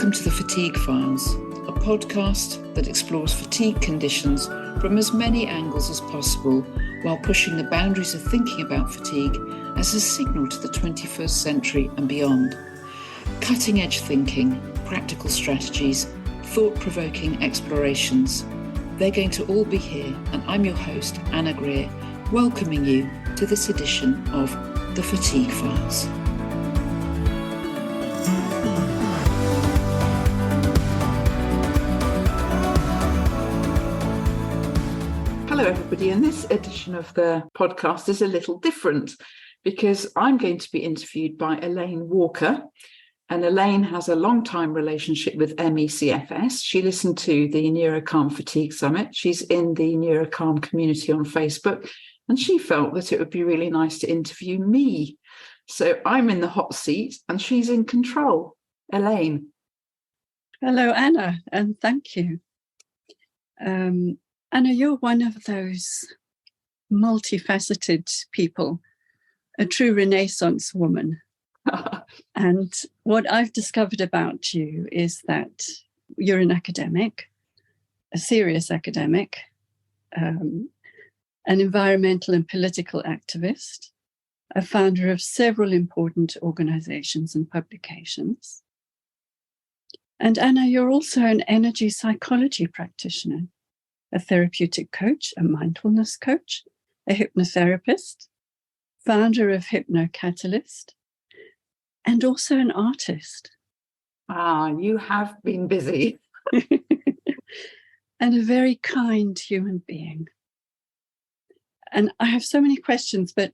Welcome to the Fatigue Files, a podcast that explores fatigue conditions from as many angles as possible while pushing the boundaries of thinking about fatigue as a signal to the 21st century and beyond. Cutting-edge thinking, practical strategies, thought-provoking explorations. They're going to all be here, and I'm your host, Anna Grear, welcoming you to this edition of the Fatigue Files. Hello everybody, and this edition of the podcast is a little different because I'm going to be interviewed by Elaine Walker, and Elaine has a long-time relationship with MECFS. She listened to the Neurocalm Fatigue Summit. She's in the Neurocalm community on Facebook, and she felt that it would be really nice to interview me. So I'm in the hot seat and she's in control. Elaine. Hello, Anna, and thank you. Anna, you're one of those multifaceted people, a true Renaissance woman. And what I've discovered about you is that you're an academic, a serious academic, an environmental and political activist, a founder of several important organizations and publications. And Anna, you're also an energy psychology practitioner, a therapeutic coach, a mindfulness coach, a hypnotherapist, founder of HypnoCatalyst, and also an artist. You have been busy. And a very kind human being. And I have so many questions, but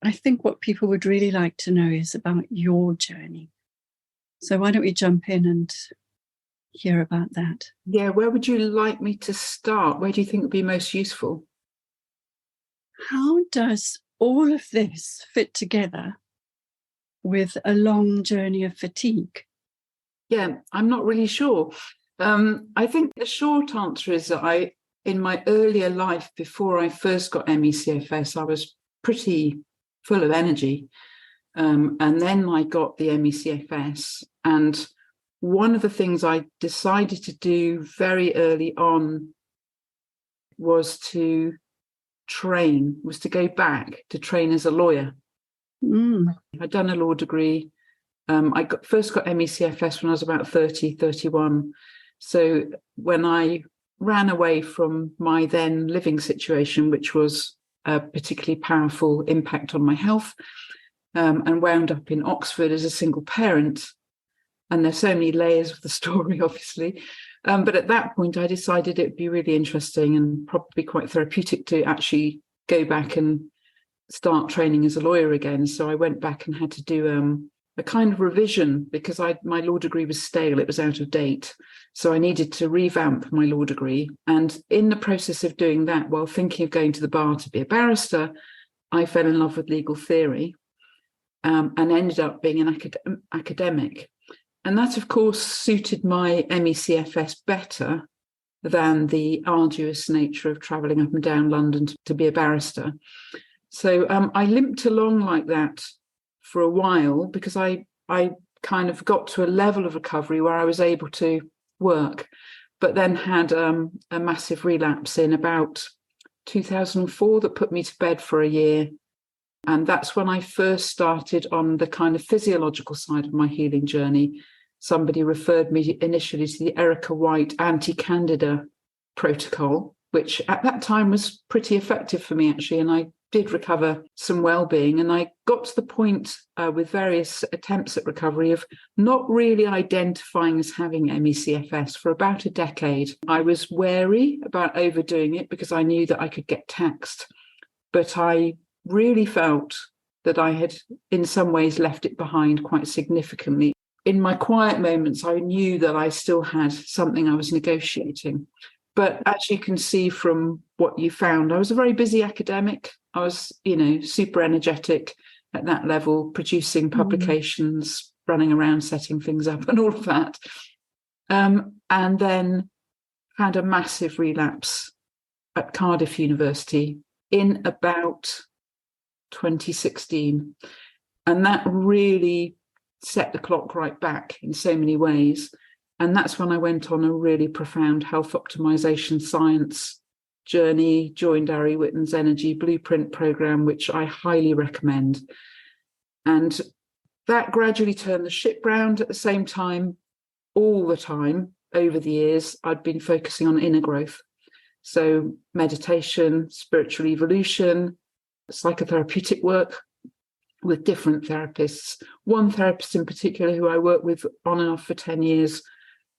I think what people would really like to know is about your journey. So why don't we jump in and hear about that? Yeah, where would you like me to start? Where do you think would be most useful? How does all of this fit together with a long journey of fatigue? Yeah, I'm not really sure. I think the short answer is that in my earlier life, before I first got MECFS, I was pretty full of energy. And then I got the MECFS, and one of the things I decided to do very early on was to go back to train as a lawyer. I'd done a law degree. I first got MECFS when I was about 30, 31. So when I ran away from my then living situation, which was a particularly powerful impact on my health, and wound up in Oxford as a single parent, and there's so many layers of the story, obviously. But at that point, I decided it'd be really interesting and probably quite therapeutic to actually go back and start training as a lawyer again. So I went back and had to do a kind of revision because my law degree was stale. It was out of date. So I needed to revamp my law degree. And in the process of doing that, while thinking of going to the bar to be a barrister, I fell in love with legal theory and ended up being an academic. And that, of course, suited my MECFS better than the arduous nature of travelling up and down London to be a barrister. So I limped along like that for a while because I kind of got to a level of recovery where I was able to work, but then had a massive relapse in about 2004 that put me to bed for a year. And that's when I first started on the kind of physiological side of my healing journey. Somebody referred me initially to the Erica White anti-candida protocol, which at that time was pretty effective for me, actually. And I did recover some well-being. And I got to the point with various attempts at recovery of not really identifying as having MECFS for about a decade. I was wary about overdoing it because I knew that I could get taxed. But I really felt that I had in some ways left it behind quite significantly. In my quiet moments, I knew that I still had something I was negotiating. But as you can see from what you found, I was a very busy academic. I was, super energetic at that level, producing publications, running around, setting things up and all of that. And then had a massive relapse at Cardiff University in about 2016. And that really set the clock right back in so many ways. And that's when I went on a really profound health optimization science journey, joined Ari Whitten's Energy Blueprint program, which I highly recommend. And that gradually turned the ship round. At the same time, all the time over the years, I'd been focusing on inner growth. So meditation, spiritual evolution, psychotherapeutic work with different therapists. One therapist in particular who I worked with on and off for 10 years,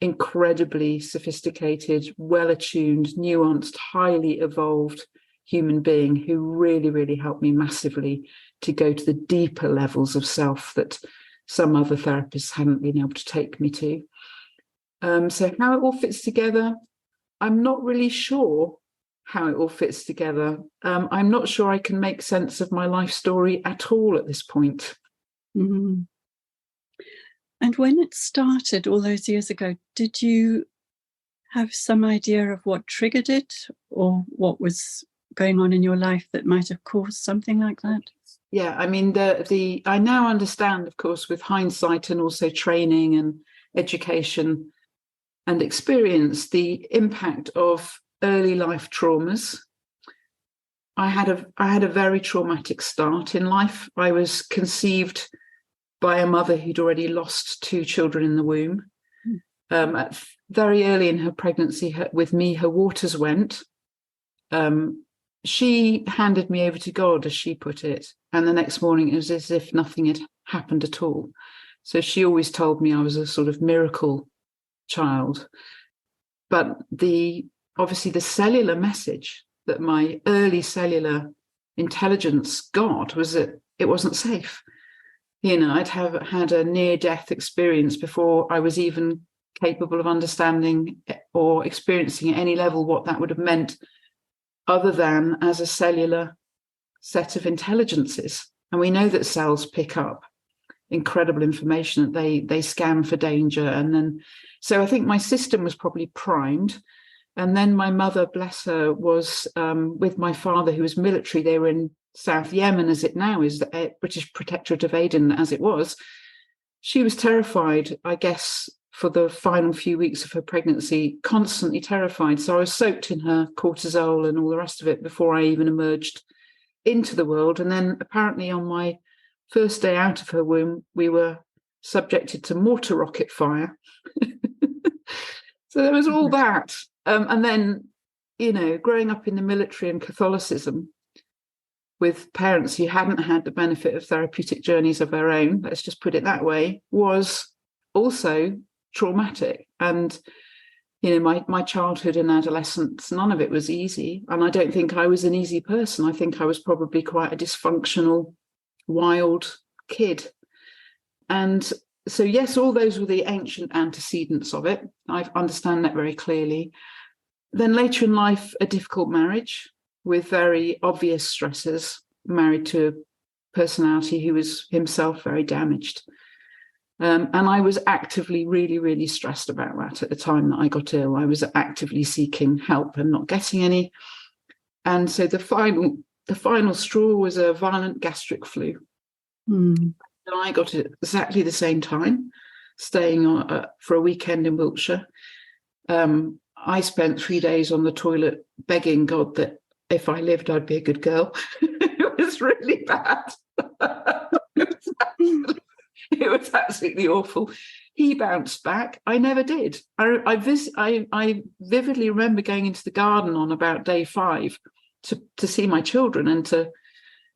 incredibly sophisticated, well-attuned, nuanced, highly evolved human being who really, really helped me massively to go to the deeper levels of self that some other therapists hadn't been able to take me to. So how it all fits together, I'm not really sure how it all fits together. I'm not sure I can make sense of my life story at all at this point. Mm-hmm. And when it started all those years ago, did you have some idea of what triggered it or what was going on in your life that might have caused something like that? Yeah, I mean, I now understand, of course, with hindsight and also training and education and experience, the impact of early life traumas. I had a very traumatic start in life. I was conceived by a mother who'd already lost 2 children in the womb. Very early in her pregnancy with me, her waters went. She handed me over to God, as she put it. And the next morning, it was as if nothing had happened at all. So she always told me I was a sort of miracle child. But obviously the cellular message that my early cellular intelligence got was that it wasn't safe. You know, I'd have had a near-death experience before I was even capable of understanding or experiencing at any level what that would have meant, other than as a cellular set of intelligences. And we know that cells pick up incredible information, that they scan for danger. And then, so I think my system was probably primed. And then my mother, bless her, was with my father, who was military. They were in South Yemen, as it now is, the British Protectorate of Aden, as it was. She was terrified, I guess, for the final few weeks of her pregnancy, constantly terrified. So I was soaked in her cortisol and all the rest of it before I even emerged into the world. And then apparently on my first day out of her womb, we were subjected to mortar rocket fire. So there was all that. And then, you know, growing up in the military and Catholicism with parents who hadn't had the benefit of therapeutic journeys of their own, let's just put it that way, was also traumatic. And, you know, my childhood and adolescence, none of it was easy. And I don't think I was an easy person. I think I was probably quite a dysfunctional, wild kid. And so, yes, all those were the ancient antecedents of it. I understand that very clearly. Then later in life, a difficult marriage with very obvious stresses, married to a personality who was himself very damaged. And I was actively really, really stressed about that at the time that I got ill. I was actively seeking help and not getting any. And so the final straw was a violent gastric flu. And I got it at exactly the same time, staying for a weekend in Wiltshire. I spent 3 days on the toilet begging God that if I lived, I'd be a good girl. It was really bad. It was absolutely awful. He bounced back. I never did. I vividly remember going into the garden on about day 5 to see my children and to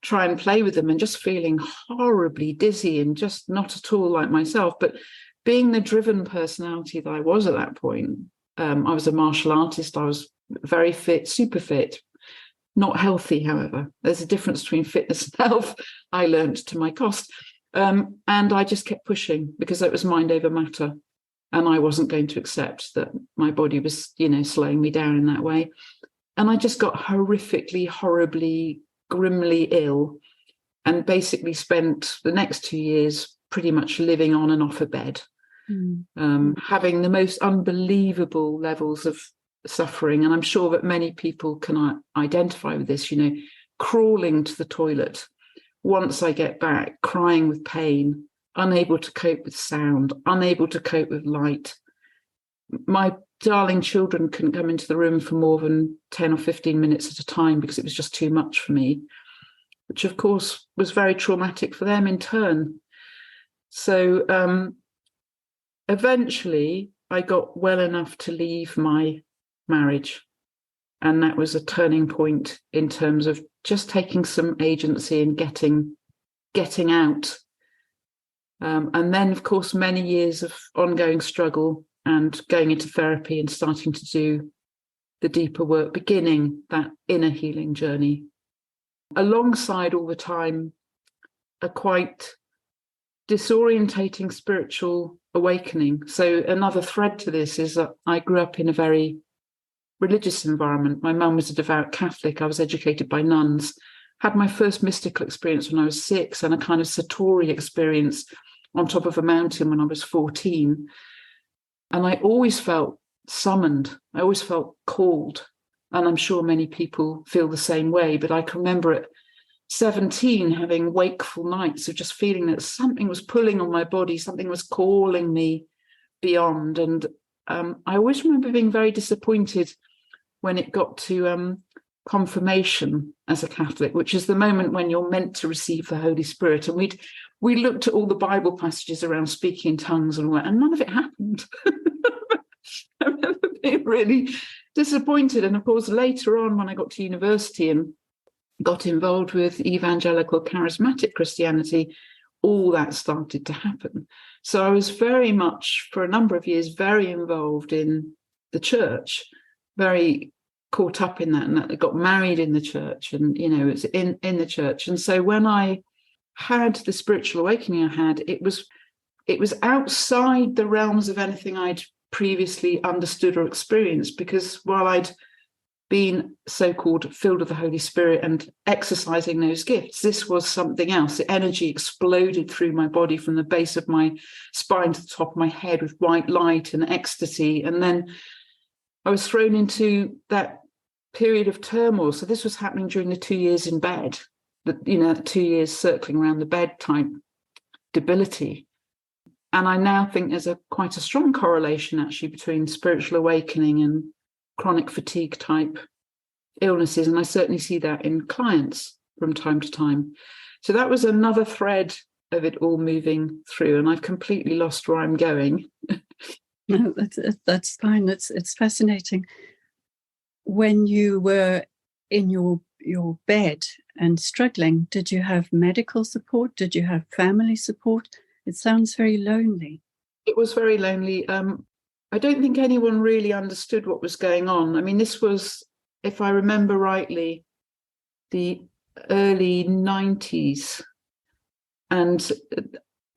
try and play with them, and just feeling horribly dizzy and just not at all like myself. But being the driven personality that I was at that point, I was a martial artist. I was very fit, super fit, not healthy, however. There's a difference between fitness and health, I learned to my cost. And I just kept pushing because it was mind over matter. And I wasn't going to accept that my body was, you know, slowing me down in that way. And I just got horrifically, horribly, grimly ill, and basically spent the next 2 years pretty much living on and off a bed, having the most unbelievable levels of suffering. And I'm sure that many people can identify with this, you know, crawling to the toilet once I get back, crying with pain, unable to cope with sound, unable to cope with light, my darling children couldn't come into the room for more than 10 or 15 minutes at a time because it was just too much for me, which of course was very traumatic for them in turn. So eventually I got well enough to leave my marriage. And that was a turning point in terms of just taking some agency and getting out. And then, of course, many years of ongoing struggle and going into therapy and starting to do the deeper work, beginning that inner healing journey. Alongside all the time, a quite disorientating spiritual awakening. So another thread to this is that I grew up in a very religious environment. My mum was a devout Catholic. I was educated by nuns, had my first mystical experience when I was 6 and a kind of Satori experience on top of a mountain when I was 14. And I always felt summoned. I always felt called. And I'm sure many people feel the same way. But I can remember at 17 having wakeful nights of just feeling that something was pulling on my body, something was calling me beyond. And I always remember being very disappointed when it got to confirmation as a Catholic, which is the moment when you're meant to receive the Holy Spirit. And we looked at all the Bible passages around speaking in tongues and none of it happened. I remember being really disappointed. And of course, later on, when I got to university and got involved with evangelical charismatic Christianity, all that started to happen. So I was very much, for a number of years, very involved in the church, very caught up in that, and that I got married in the church, and it's in the church. And so when I had the spiritual awakening I had, it was outside the realms of anything I'd previously understood or experienced, because while I'd been so-called filled with the Holy Spirit and exercising those gifts, this was something else. The energy exploded through my body from the base of my spine to the top of my head with white light and ecstasy. And then I was thrown into that period of turmoil. So this was happening during the 2 years in bed, 2 years circling around the bed type debility. And I now think there's quite a strong correlation actually between spiritual awakening and chronic fatigue type illnesses. And I certainly see that in clients from time to time. So that was another thread of it all moving through. And I've completely lost where I'm going. No, that's fine. It's fascinating. When you were in your bed and struggling, did you have medical support? Did you have family support? It sounds very lonely. It was very lonely. I don't think anyone really understood what was going on. I mean, this was, if I remember rightly, the early 90s. And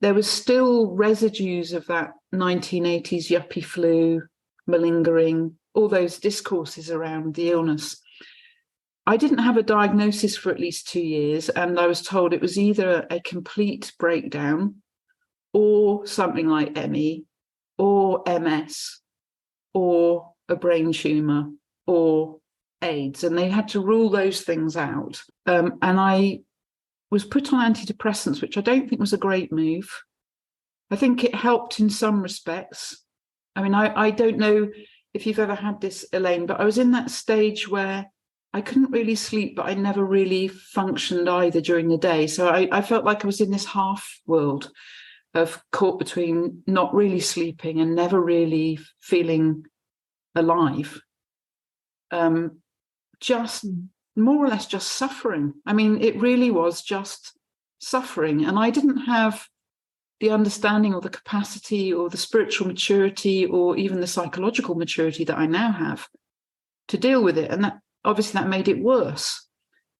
there was still residues of that 1980s yuppie flu, malingering, all those discourses around the illness. I didn't have a diagnosis for at least 2 years, and I was told it was either a complete breakdown or something like ME or MS or a brain tumour or AIDS. And they had to rule those things out. And I was put on antidepressants, which I don't think was a great move. I think it helped in some respects. I mean, I don't know if you've ever had this, Elaine, but I was in that stage where I couldn't really sleep, but I never really functioned either during the day. So I felt like I was in this half world of caught between not really sleeping and never really feeling alive. Just more or less just suffering. I mean, it really was just suffering. And I didn't have the understanding or the capacity or the spiritual maturity or even the psychological maturity that I now have to deal with it. And that obviously that made it worse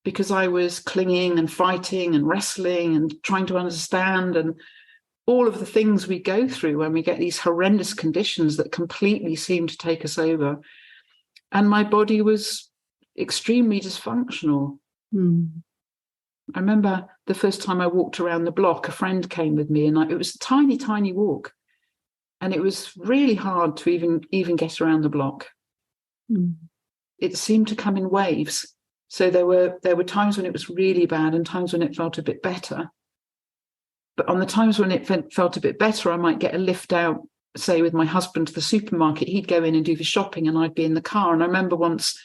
because I was clinging and fighting and wrestling and trying to understand and all of the things we go through when we get these horrendous conditions that completely seem to take us over. And my body was extremely dysfunctional. I remember the first time I walked around the block, a friend came with me, and it was a tiny, tiny walk. And it was really hard to even get around the block. It seemed to come in waves. So there were times when it was really bad and times when it felt a bit better. But on the times when it felt a bit better, I might get a lift out say, with my husband to the supermarket. He'd go in and do the shopping and I'd be in the car. And I remember once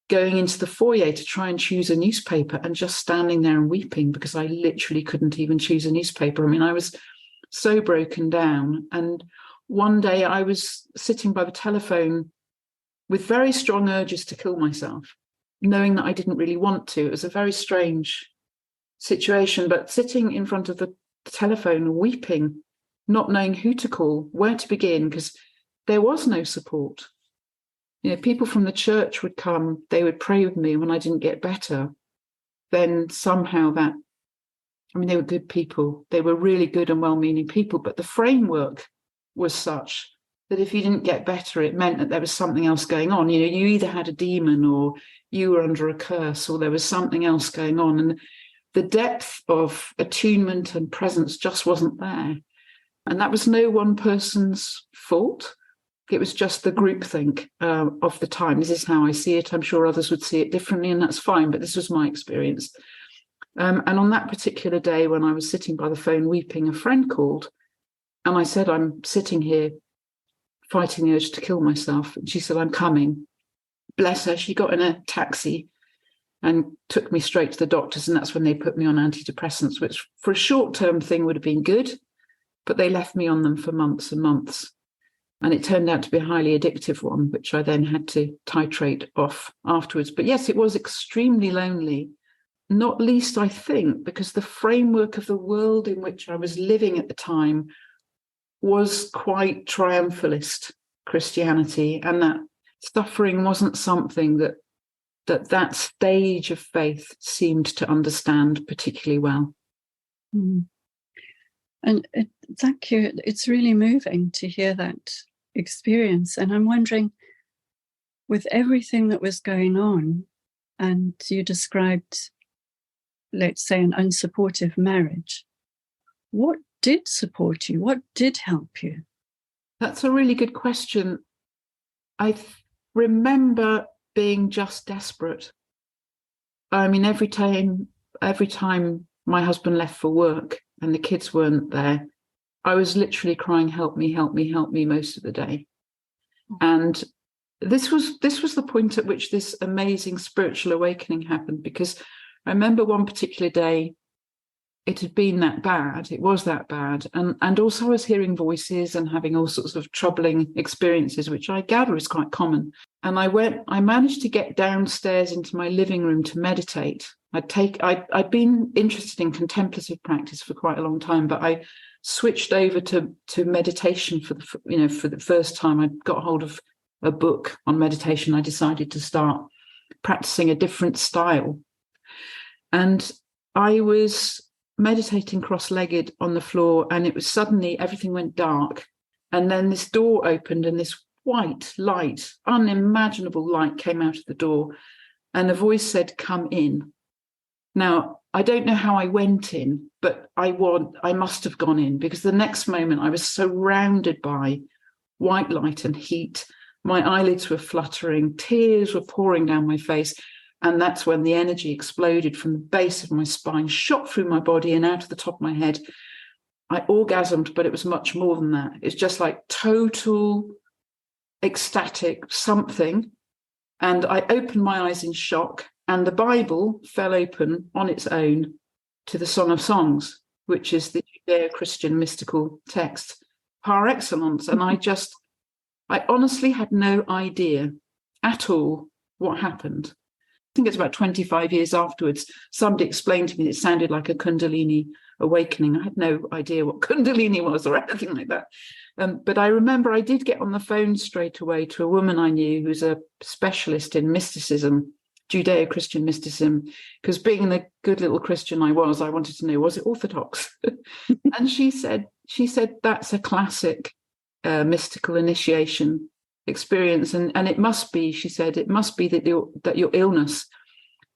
going into the foyer to try and choose a newspaper and just standing there and weeping because I literally couldn't even choose a newspaper. I mean, I was so broken down. And one day I was sitting by the telephone with very strong urges to kill myself, knowing that I didn't really want to. It was a very strange situation, but sitting in front of the telephone weeping, not knowing who to call, where to begin, because there was no support. You know, people from the church would come, they would pray with me when I didn't get better. Then somehow that, I mean, they were good people. They were really good and well-meaning people, but the framework was such that if you didn't get better, it meant that there was something else going on. You know, you either had a demon or you were under a curse or there was something else going on. And the depth of attunement and presence just wasn't there. And that was no one person's fault. It was just the groupthink of the time. This is how I see it. I'm sure others would see it differently, and that's fine, but this was my experience. And on that particular day, when I was sitting by the phone weeping, a friend called, and I said, I'm sitting here fighting the urge to kill myself. And she said, I'm coming. Bless her. She got in a taxi and took me straight to the doctors. And that's when they put me on antidepressants, which for a short-term thing would have been good, but they left me on them for months and months. And it turned out to be a highly addictive one, which I then had to titrate off afterwards. But yes, it was extremely lonely, not least, I think, because the framework of the world in which I was living at the time was quite triumphalist Christianity, and that suffering wasn't something that stage of faith seemed to understand particularly well. Mm. And thank you. It's really moving to hear that experience. And I'm wondering, with everything that was going on, and you described, let's say, an unsupportive marriage, what did support you? What did help you? That's a really good question. I remember being just desperate. I mean, every time my husband left for work and the kids weren't there, I was literally crying, help me, help me, help me, most of the day. And this was the point at which this amazing spiritual awakening happened, because I remember one particular day, it had been that bad. It was that bad. And also I was hearing voices and having all sorts of troubling experiences, which I gather is quite common. And I managed to get downstairs into my living room to meditate. I'd been interested in contemplative practice for quite a long time, but I switched over to meditation for the first time. I got hold of a book on meditation. I decided to start practicing a different style. And I was meditating cross-legged on the floor, and it was suddenly everything went dark. And then this door opened and this white light, unimaginable light, came out of the door. And a voice said, come in. Now, I don't know how I went in, but I must have gone in, because the next moment I was surrounded by white light and heat. My eyelids were fluttering, tears were pouring down my face. And that's when the energy exploded from the base of my spine, shot through my body and out of the top of my head. I orgasmed, but it was much more than that. It's just like total ecstatic something. And I opened my eyes in shock, and the Bible fell open on its own to the Song of Songs, which is the Judeo-Christian mystical text par excellence. And I honestly had no idea at all what happened. I think it's about 25 years afterwards, somebody explained to me that it sounded like a Kundalini awakening. I had no idea what Kundalini was or anything like that. But I remember I did get on the phone straight away to a woman I knew who's a specialist in mysticism, Judeo-Christian mysticism, because being the good little Christian I wanted to know, was it orthodox? And she said, that's a classic mystical initiation experience, and it must be, she said, it must be that your illness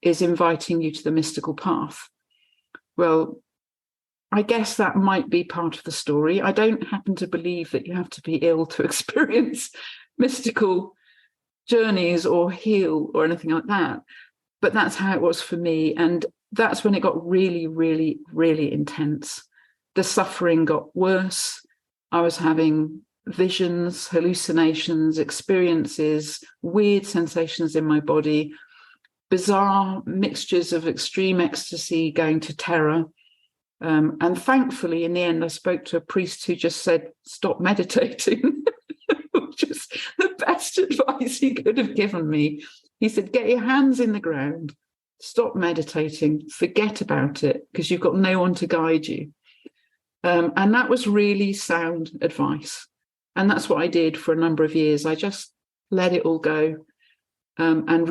is inviting you to the mystical path. Well, I guess that might be part of the story. I don't happen to believe that you have to be ill to experience mystical journeys or heal or anything like that, but that's how it was for me. And that's when it got really, really, really intense. The suffering got worse. I was having visions, hallucinations, experiences, weird sensations in my body, bizarre mixtures of extreme ecstasy going to terror. And thankfully, in the end, I spoke to a priest who just said, stop meditating, which is the best advice he could have given me. He said, get your hands in the ground, stop meditating, forget about it, because you've got no one to guide you. And that was really sound advice. And that's what I did for a number of years. I just let it all go, and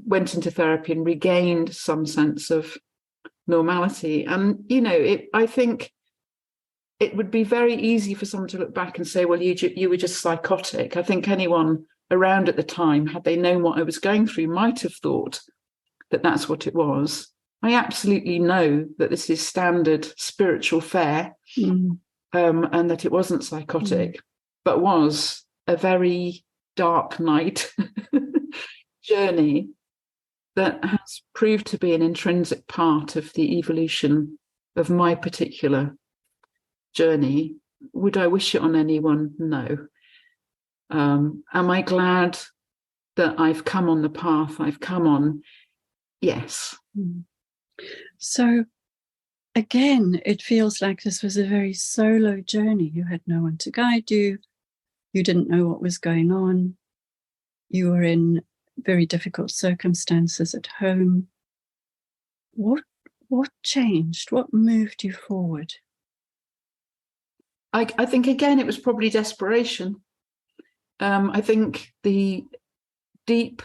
went into therapy and regained some sense of normality. And, I think it would be very easy for someone to look back and say, well, you were just psychotic. I think anyone around at the time, had they known what I was going through, might have thought that that's what it was. I absolutely know that this is standard spiritual fare, and that it wasn't psychotic, but was a very dark night journey that has proved to be an intrinsic part of the evolution of my particular journey. Would I wish it on anyone? No. Am I glad that I've come on the path I've come on? Yes. So again, it feels like this was a very solo journey. You had no one to guide you. You didn't know what was going on. You were in very difficult circumstances at home. What changed? What moved you forward? I think, again, it was probably desperation. I think the deep,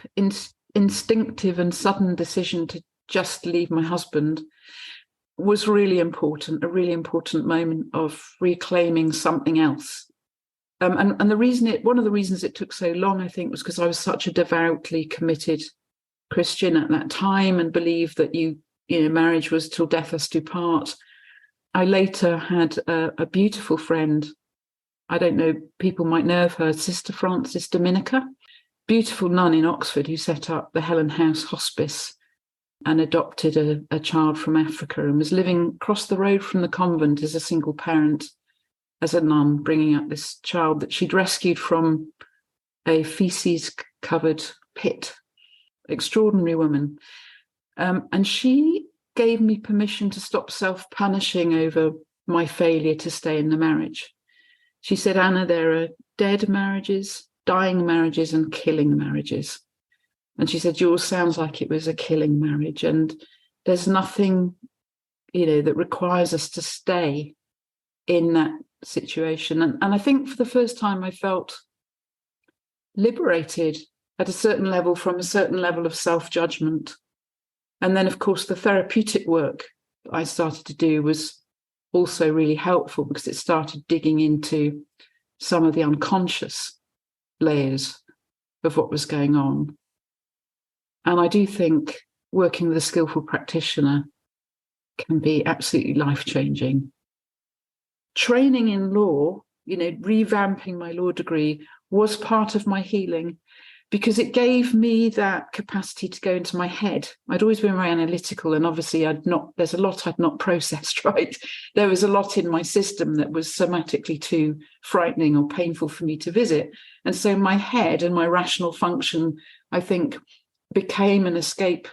instinctive and sudden decision to just leave my husband was really important, a really important moment of reclaiming something else. And one of the reasons it took so long, I think, was because I was such a devoutly committed Christian at that time and believed that marriage was till death us do part. I later had a beautiful friend. I don't know, people might know of her, Sister Frances Dominica, beautiful nun in Oxford who set up the Helen House Hospice and adopted a child from Africa and was living across the road from the convent as a single parent, as a nun, bringing up this child that she'd rescued from a feces-covered pit. Extraordinary woman. And she gave me permission to stop self-punishing over my failure to stay in the marriage. She said, Anna, there are dead marriages, dying marriages, and killing marriages. And she said, yours sounds like it was a killing marriage. And there's nothing, that requires us to stay in that situation. And I think for the first time I felt liberated at a certain level from a certain level of self-judgment. And then, of course, the therapeutic work that I started to do was also really helpful because it started digging into some of the unconscious layers of what was going on. And I do think working with a skillful practitioner can be absolutely life-changing. Training in law, revamping my law degree was part of my healing because it gave me that capacity to go into my head. I'd always been very analytical, and obviously there's a lot I'd not processed, right? There was a lot in my system that was somatically too frightening or painful for me to visit. And so my head and my rational function, I think, became an escape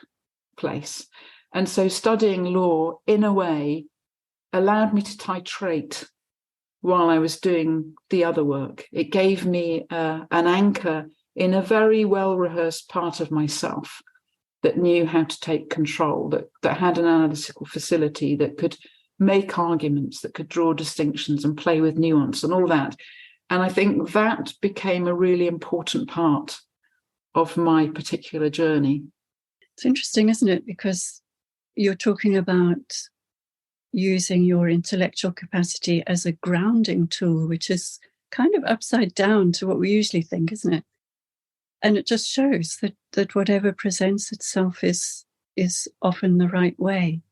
place. And so studying law, in a way, allowed me to titrate while I was doing the other work. It gave me an anchor in a very well-rehearsed part of myself that knew how to take control, that had an analytical facility, that could make arguments, that could draw distinctions and play with nuance and all that. And I think that became a really important part of my particular journey. It's interesting, isn't it? Because you're talking about using your intellectual capacity as a grounding tool, which is kind of upside down to what we usually think, isn't it? And it just shows that whatever presents itself is often the right way.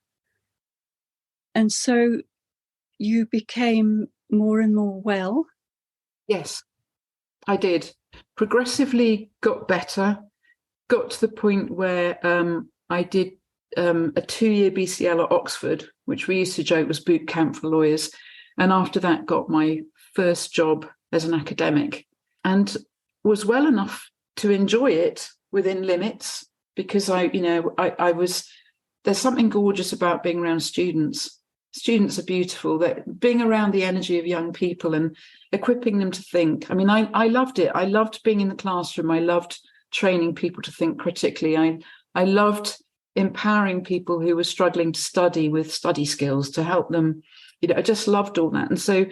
And so you became more and more well? Yes, I did. Progressively got better, got to the point where I did a 2-year BCL at Oxford, which we used to joke was boot camp for lawyers. And after that, got my first job as an academic, and was well enough to enjoy it within limits, because I was, there's something gorgeous about being around students. Students are beautiful. That being around the energy of young people and equipping them to think. I mean, I loved it. I loved being in the classroom. I loved training people to think critically. I loved empowering people who were struggling to study with study skills to help them. I just loved all that. And so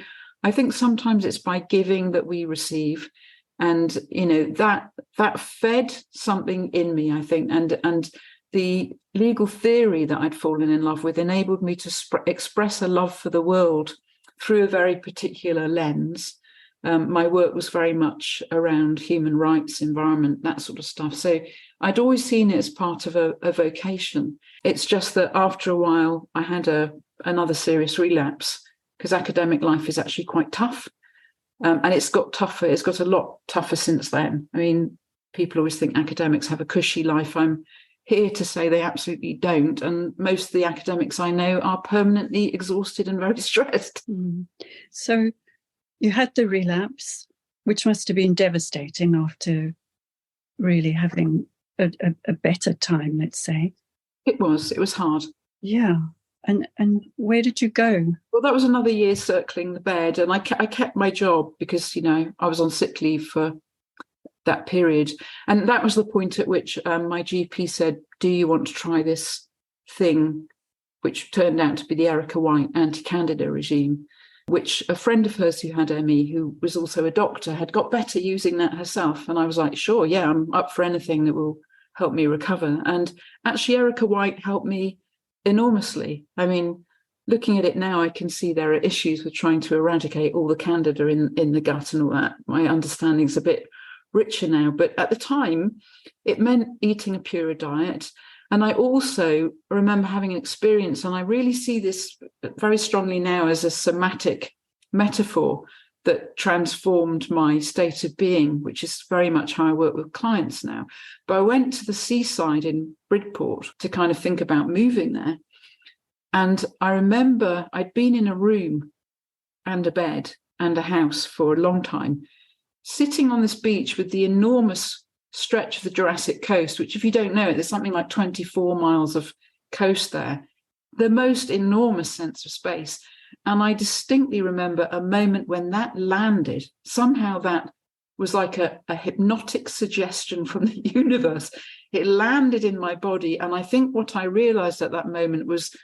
I think sometimes it's by giving that we receive. And, that fed something in me, I think. And the legal theory that I'd fallen in love with enabled me to express a love for the world through a very particular lens. My work was very much around human rights, environment, that sort of stuff. So I'd always seen it as part of a vocation. It's just that after a while, I had another serious relapse, because academic life is actually quite tough. And it's got tougher. It's got a lot tougher since then. I mean, people always think academics have a cushy life. I'm here to say they absolutely don't. And most of the academics I know are permanently exhausted and very stressed. So you had the relapse, which must have been devastating after really having a better time, let's say. It was hard. Yeah. And where did you go? Well, that was another year circling the bed, and I kept my job because, I was on sick leave for that period. And that was the point at which my GP said, do you want to try this thing, which turned out to be the Erica White anti-candida regime, which a friend of hers who had ME, who was also a doctor, had got better using that herself. And I was like, sure, yeah, I'm up for anything that will help me recover. And actually, Erica White helped me enormously. I mean, looking at it now, I can see there are issues with trying to eradicate all the candida in the gut and all that. My understanding's a bit richer now, but at the time, it meant eating a purer diet. And I also remember having an experience, and I really see this very strongly now as a somatic metaphor that transformed my state of being, which is very much how I work with clients now. But I went to the seaside in Bridport to kind of think about moving there. And I remember I'd been in a room and a bed and a house for a long time, sitting on this beach with the enormous stretch of the Jurassic coast, which, if you don't know it, there's something like 24 miles of coast there, the most enormous sense of space. And I distinctly remember a moment when that landed. Somehow that was like a hypnotic suggestion from the universe. It landed in my body. And I think what I realized at that moment was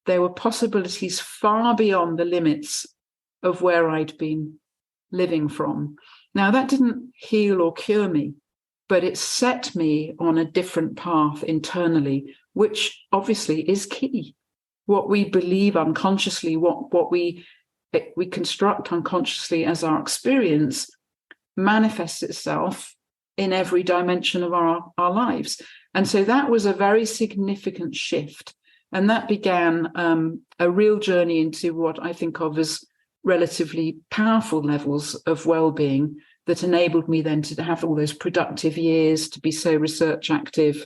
there were possibilities far beyond the limits of where I'd been living from. Now, that didn't heal or cure me, but it set me on a different path internally, which obviously is key. What we believe unconsciously, what we construct unconsciously as our experience, manifests itself in every dimension of our lives. And so that was a very significant shift. And that began a real journey into what I think of as relatively powerful levels of well-being that enabled me then to have all those productive years, to be so research active,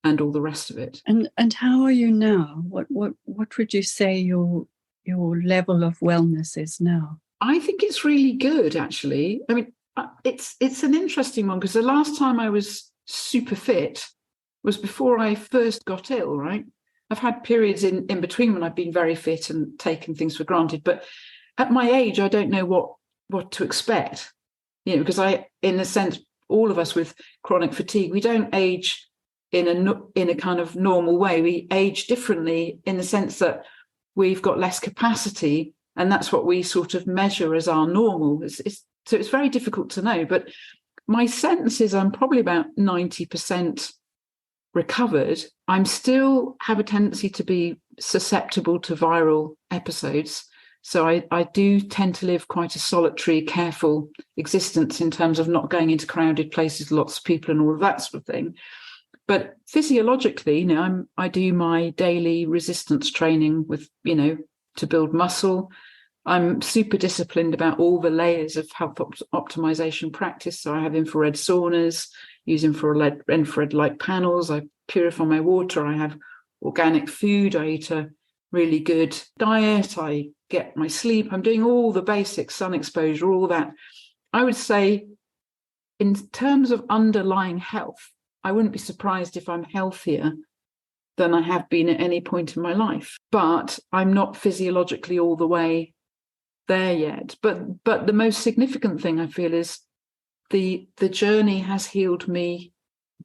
and all the rest of it. And how are you now? What would you say your level of wellness is now? I think it's really good, actually. I mean, it's an interesting one, because the last time I was super fit was before I first got ill, right? I've had periods in between when I've been very fit and taken things for granted. But at my age, I don't know what to expect, because in a sense, all of us with chronic fatigue, we don't age in a kind of normal way. We age differently in the sense that we've got less capacity, and that's what we sort of measure as our normal. So it's very difficult to know. But my sense is I'm probably about 90% recovered. I'm still have a tendency to be susceptible to viral episodes. So I do tend to live quite a solitary, careful existence in terms of not going into crowded places, lots of people and all of that sort of thing. But physiologically, I do my daily resistance training with, to build muscle. I'm super disciplined about all the layers of health optimization practice. So I have infrared saunas, use infrared light panels. I purify my water. I have organic food. I eat a really good diet. I get my sleep. I'm doing all the basics, sun exposure, all that. I would say in terms of underlying health, I wouldn't be surprised if I'm healthier than I have been at any point in my life, but I'm not physiologically all the way there yet. But the most significant thing I feel is the journey has healed me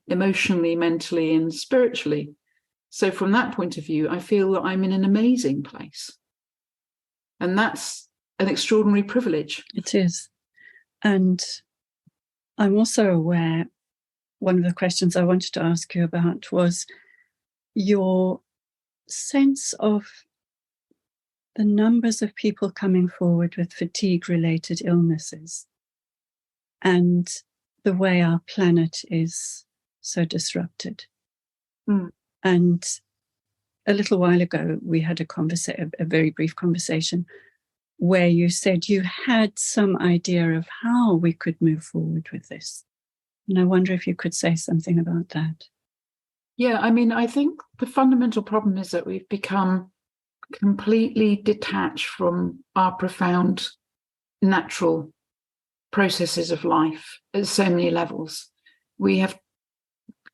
emotionally, mentally, and spiritually. So from that point of view, I feel that I'm in an amazing place. And that's an extraordinary privilege. It is. And I'm also aware, one of the questions I wanted to ask you about was your sense of the numbers of people coming forward with fatigue-related illnesses and the way our planet is so disrupted. And a little while ago, we had a very brief conversation where you said you had some idea of how we could move forward with this. And I wonder if you could say something about that. Yeah, I mean, I think the fundamental problem is that we've become completely detached from our profound natural processes of life at so many levels. We have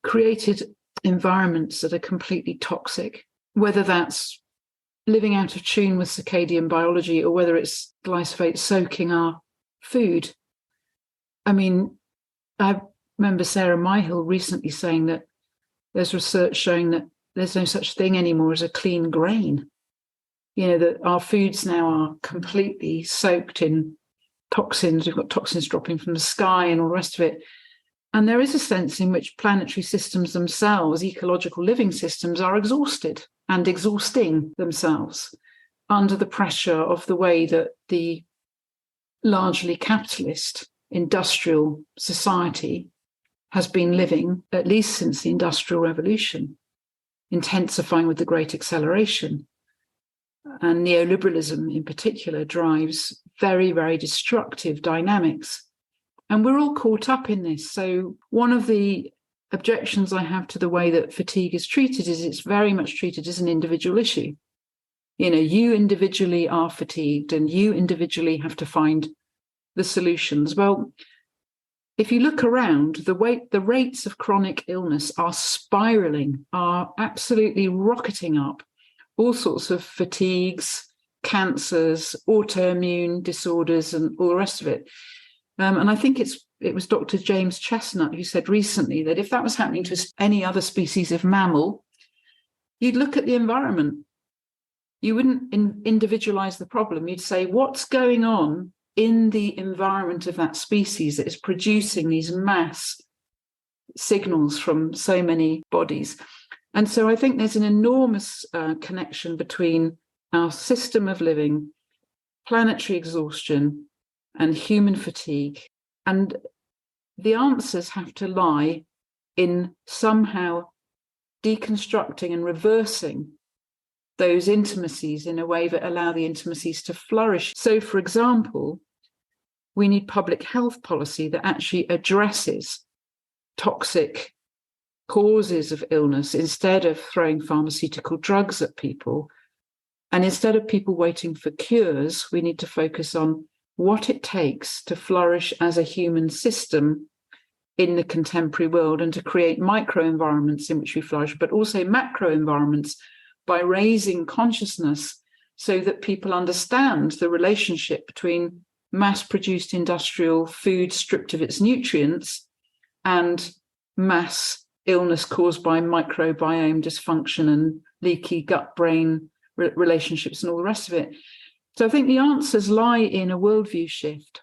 created environments that are completely toxic, whether that's living out of tune with circadian biology or whether it's glyphosate soaking our food. I mean, I remember Sarah Myhill recently saying that there's research showing that there's no such thing anymore as a clean grain. You know, that our foods now are completely soaked in toxins. We've got toxins dropping from the sky and all the rest of it. And there is a sense in which planetary systems themselves, ecological living systems, are exhausted and exhausting themselves under the pressure of the way that the largely capitalist industrial society has been living, at least since the Industrial Revolution, intensifying with the Great Acceleration. And neoliberalism in particular drives very, very destructive dynamics. And we're all caught up in this. So one of the objections I have to the way that fatigue is treated is it's very much treated as an individual issue. You know, you individually are fatigued and you individually have to find the solutions. Well, if you look around, the rates of chronic illness are spiraling, are absolutely rocketing up. All sorts of fatigues, cancers, autoimmune disorders, and all the rest of it. And I think it was Dr. James Chestnut who said recently that if that was happening to any other species of mammal, you'd look at the environment. You wouldn't individualize the problem. You'd say, what's going on in the environment of that species that is producing these mass signals from so many bodies? And so I think there's an enormous connection between our system of living, planetary exhaustion, and human fatigue. And the answers have to lie in somehow deconstructing and reversing those intimacies in a way that allow the intimacies to flourish. So, for example, we need public health policy that actually addresses toxic causes of illness instead of throwing pharmaceutical drugs at people. And instead of people waiting for cures, we need to focus on what it takes to flourish as a human system in the contemporary world and to create micro-environments in which we flourish, but also macro-environments by raising consciousness so that people understand the relationship between mass-produced industrial food stripped of its nutrients and mass illness caused by microbiome dysfunction and leaky gut-brain relationships and all the rest of it. So I think the answers lie in a worldview shift.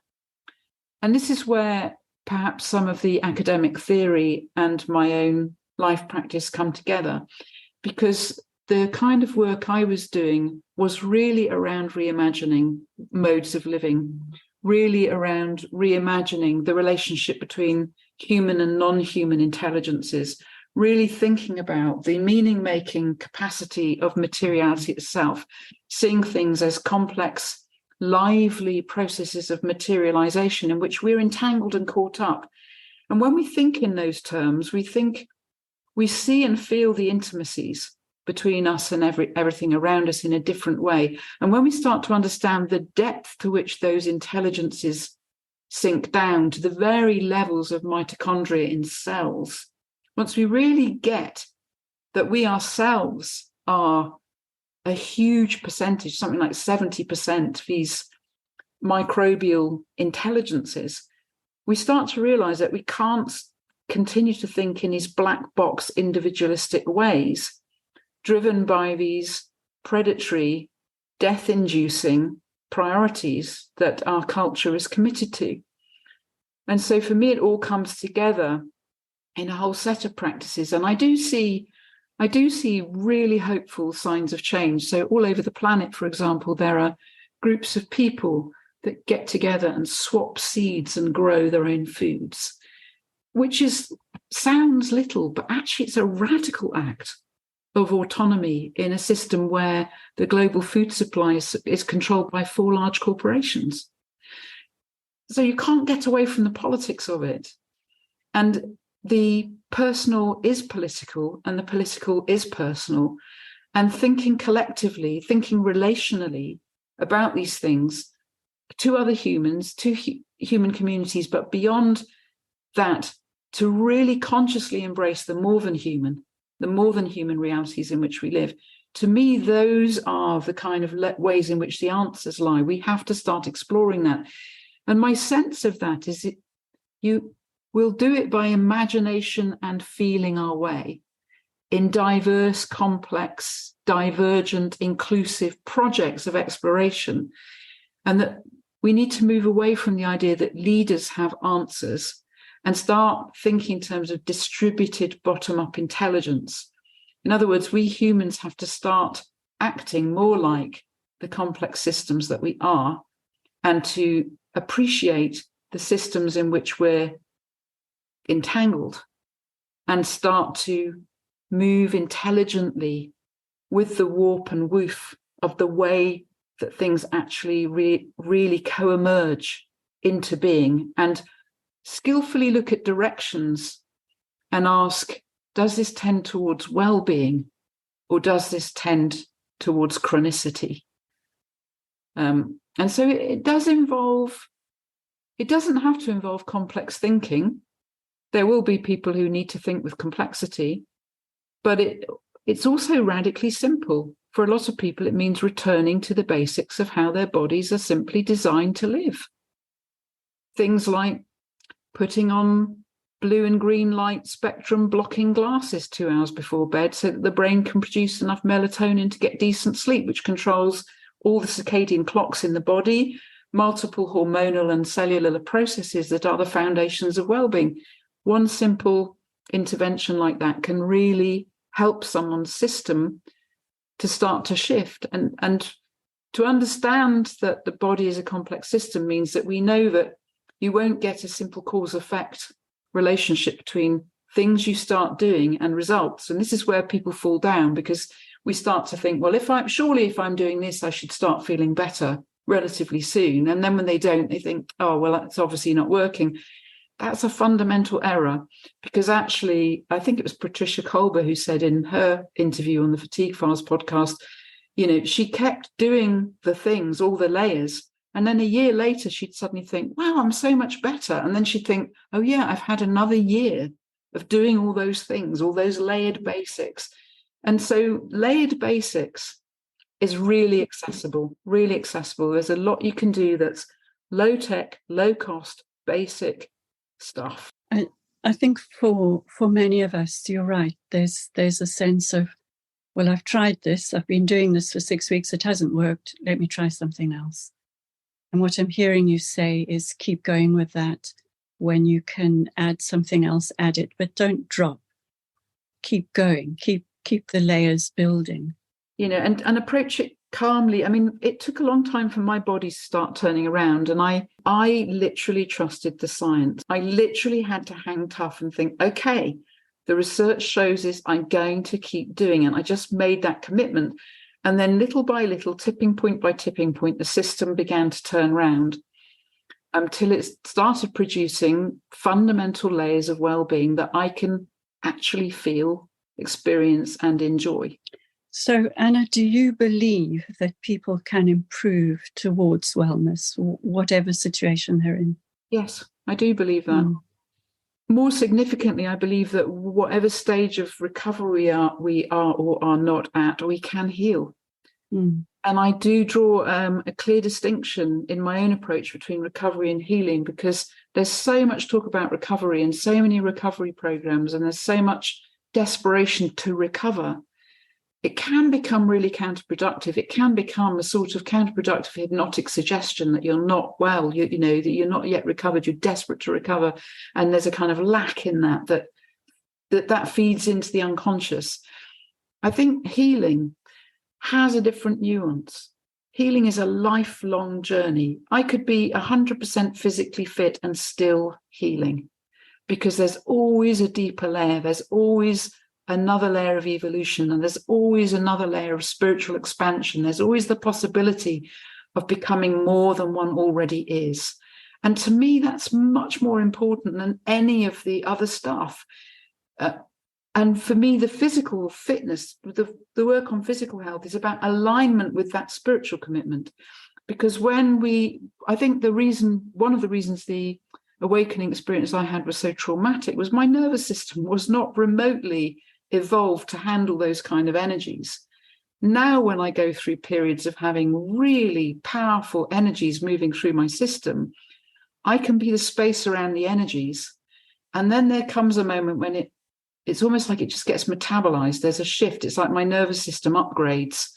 And this is where perhaps some of the academic theory and my own life practice come together, because the kind of work I was doing was really around reimagining modes of living, really around reimagining the relationship between human and non-human intelligences, really thinking about the meaning-making capacity of materiality itself, seeing things as complex, lively processes of materialization in which we're entangled and caught up. And when we think in those terms, we see and feel the intimacies between us and everything around us in a different way. And when we start to understand the depth to which those intelligences sink down to the very levels of mitochondria in cells, once we really get that we ourselves are a huge percentage, something like 70%, these microbial intelligences, we start to realize that we can't continue to think in these black box individualistic ways, driven by these predatory, death-inducing priorities that our culture is committed to. And so for me, it all comes together in a whole set of practices. And I do see really hopeful signs of change. So all over the planet, for example, there are groups of people that get together and swap seeds and grow their own foods, which sounds little, but actually it's a radical act of autonomy in a system where the global food supply is controlled by 4 large corporations. So you can't get away from the politics of it. And the personal is political and the political is personal. And thinking collectively, thinking relationally about these things to other humans, to human communities, but beyond that, to really consciously embrace the more than human realities in which we live. To me, those are the kind of ways in which the answers lie. We have to start exploring that. And my sense of that is we'll do it by imagination and feeling our way in diverse, complex, divergent, inclusive projects of exploration. And that we need to move away from the idea that leaders have answers and start thinking in terms of distributed bottom-up intelligence. In other words, we humans have to start acting more like the complex systems that we are, and to appreciate the systems in which we're entangled, and start to move intelligently with the warp and woof of the way that things actually really co-emerge into being, and skillfully look at directions and ask, does this tend towards well-being or does this tend towards chronicity? And so it doesn't have to involve complex thinking. There will be people who need to think with complexity, but it's also radically simple. For a lot of people, it means returning to the basics of how their bodies are simply designed to live. Things like putting on blue and green light spectrum blocking glasses 2 hours before bed so that the brain can produce enough melatonin to get decent sleep, which controls all the circadian clocks in the body, multiple hormonal and cellular processes that are the foundations of well-being. One simple intervention like that can really help someone's system to start to shift. And to understand that the body is a complex system means that we know that you won't get a simple cause-effect relationship between things you start doing and results. And this is where people fall down, because we start to think, well, if I'm doing this, I should start feeling better relatively soon. And then when they don't, they think, oh, well, that's obviously not working. That's a fundamental error, because actually, I think it was Patricia Kolber who said in her interview on the Fatigue Files podcast, she kept doing the things, all the layers. And then a year later, she'd suddenly think, wow, I'm so much better. And then she'd think, oh, yeah, I've had another year of doing all those things, all those layered basics. And so layered basics is really accessible, really accessible. There's a lot you can do that's low tech, low cost, basic stuff. I think for many of us, you're right. There's a sense of, well, I've tried this. I've been doing this for 6 weeks. It hasn't worked. Let me try something else. And what I'm hearing you say is keep going with that. When you can add something else, add it, but don't drop. Keep going. Keep the layers building. And approach it calmly. I mean, it took a long time for my body to start turning around, and I literally trusted the science. I literally had to hang tough and think, okay, the research shows this, I'm going to keep doing it. I just made that commitment. And then little by little, tipping point by tipping point, the system began to turn around until it started producing fundamental layers of well-being that I can actually feel, experience, and enjoy. So, Anna, do you believe that people can improve towards wellness, whatever situation they're in? Yes, I do believe that. More significantly, I believe that whatever stage of recovery we are or are not at, we can heal. And I do draw a clear distinction in my own approach between recovery and healing, because there's so much talk about recovery and so many recovery programs, and there's so much desperation to recover. It can become really counterproductive. It can become a sort of counterproductive hypnotic suggestion that you're not well, that you're not yet recovered, you're desperate to recover. And there's a kind of lack in that feeds into the unconscious. I think healing has a different nuance. Healing is a lifelong journey. I could be 100% physically fit and still healing, because there's always a deeper layer. There's always another layer of evolution, and there's always another layer of spiritual expansion. There's always the possibility of becoming more than one already is. And to me, that's much more important than any of the other stuff. And for me, the physical fitness, the work on physical health is about alignment with that spiritual commitment. Because I think one of the reasons the awakening experience I had was so traumatic was my nervous system was not remotely evolved to handle those kind of energies. Now, when I go through periods of having really powerful energies moving through my system, I can be the space around the energies. And then there comes a moment when it's almost like it just gets metabolized. There's a shift. It's like my nervous system upgrades,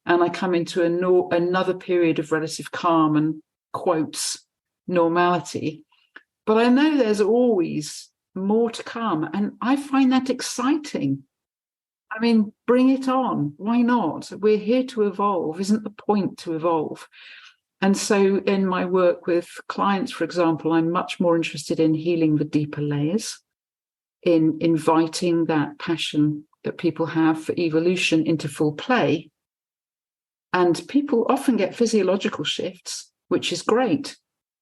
and I come into another period of relative calm and, quotes, normality. But I know there's always more to come, and I find that exciting. I mean, bring it on. Why not? We're here to evolve. Isn't the point to evolve? And so in my work with clients, for example, I'm much more interested in healing the deeper layers, in inviting that passion that people have for evolution into full play. And people often get physiological shifts, which is great,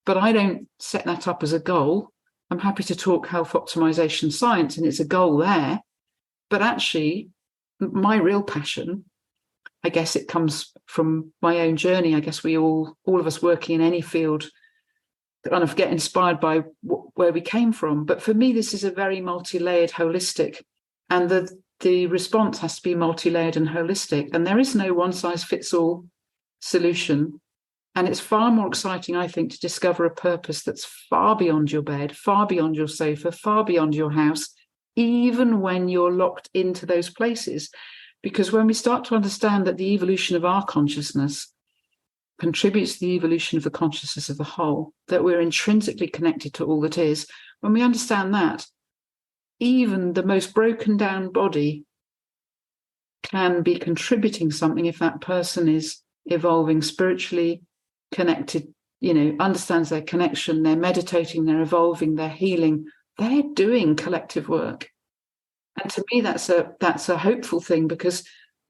but I don't set that up as a goal. I'm happy to talk health optimization science, and it's a goal there. But actually, my real passion, I guess it comes from my own journey. I guess we all of us working in any field kind of get inspired by where we came from. But for me, this is a very multi-layered, holistic, and the response has to be multi-layered and holistic. And there is no one-size-fits-all solution. And it's far more exciting, I think, to discover a purpose that's far beyond your bed, far beyond your sofa, far beyond your house, even when you're locked into those places. Because when we start to understand that the evolution of our consciousness contributes to the evolution of the consciousness of the whole, that we're intrinsically connected to all that is, when we understand that, even the most broken down body can be contributing something if that person is evolving spiritually, connected, understands their connection, they're meditating, they're evolving, they're healing, they're doing collective work. And to me, that's a hopeful thing, because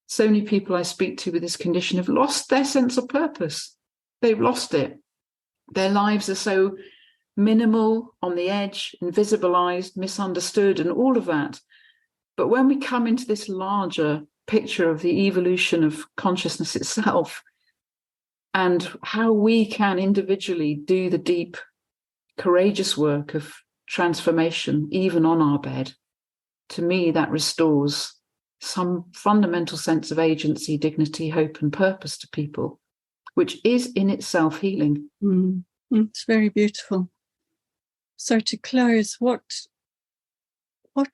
so many people I speak to with this condition have lost their sense of purpose. They've lost it. Their lives are so minimal, on the edge, invisibilized, misunderstood, and all of that. But when we come into this larger picture of the evolution of consciousness itself, and how we can individually do the deep, courageous work of transformation, even on our bed, to me, that restores some fundamental sense of agency, dignity, hope, and purpose to people, which is in itself healing. It's very beautiful. So to close, what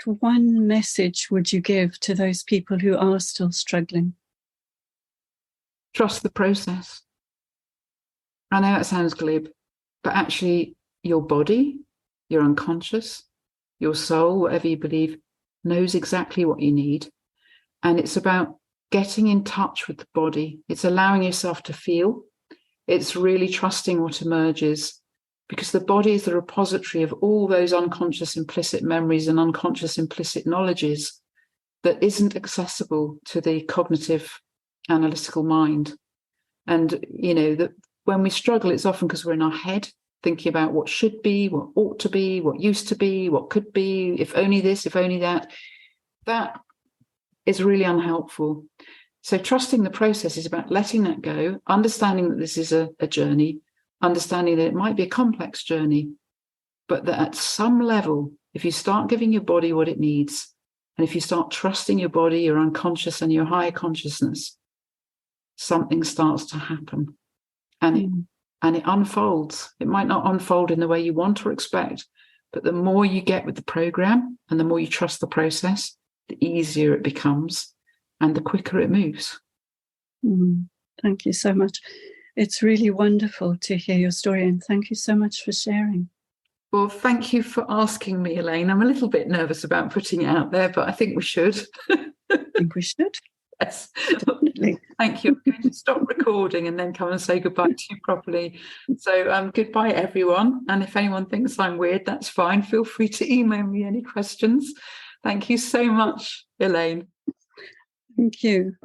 one message would you give to those people who are still struggling? Trust the process. I know that sounds glib, but actually your body, your unconscious, your soul, whatever you believe, knows exactly what you need. And it's about getting in touch with the body. It's allowing yourself to feel. It's really trusting what emerges, because the body is the repository of all those unconscious implicit memories and unconscious implicit knowledges that isn't accessible to the cognitive analytical mind. And, that when we struggle, it's often because we're in our head, thinking about what should be, what ought to be, what used to be, what could be, if only this, if only that. That is really unhelpful. So trusting the process is about letting that go, understanding that this is a journey, understanding that it might be a complex journey, but that at some level, if you start giving your body what it needs, and if you start trusting your body, your unconscious and your higher consciousness, something starts to happen. And it unfolds. It might not unfold in the way you want or expect, but the more you get with the program and the more you trust the process, the easier it becomes and the quicker it moves. Thank you so much. It's really wonderful to hear your story, and thank you so much for sharing. Well, thank you for asking me, Elaine. I'm a little bit nervous about putting it out there, but I think we should. I think we should. Yes, definitely. Thank you. I'm going to stop recording and then come and say goodbye to you properly. So goodbye, everyone. And if anyone thinks I'm weird, that's fine. Feel free to email me any questions. Thank you so much, Elaine. Thank you.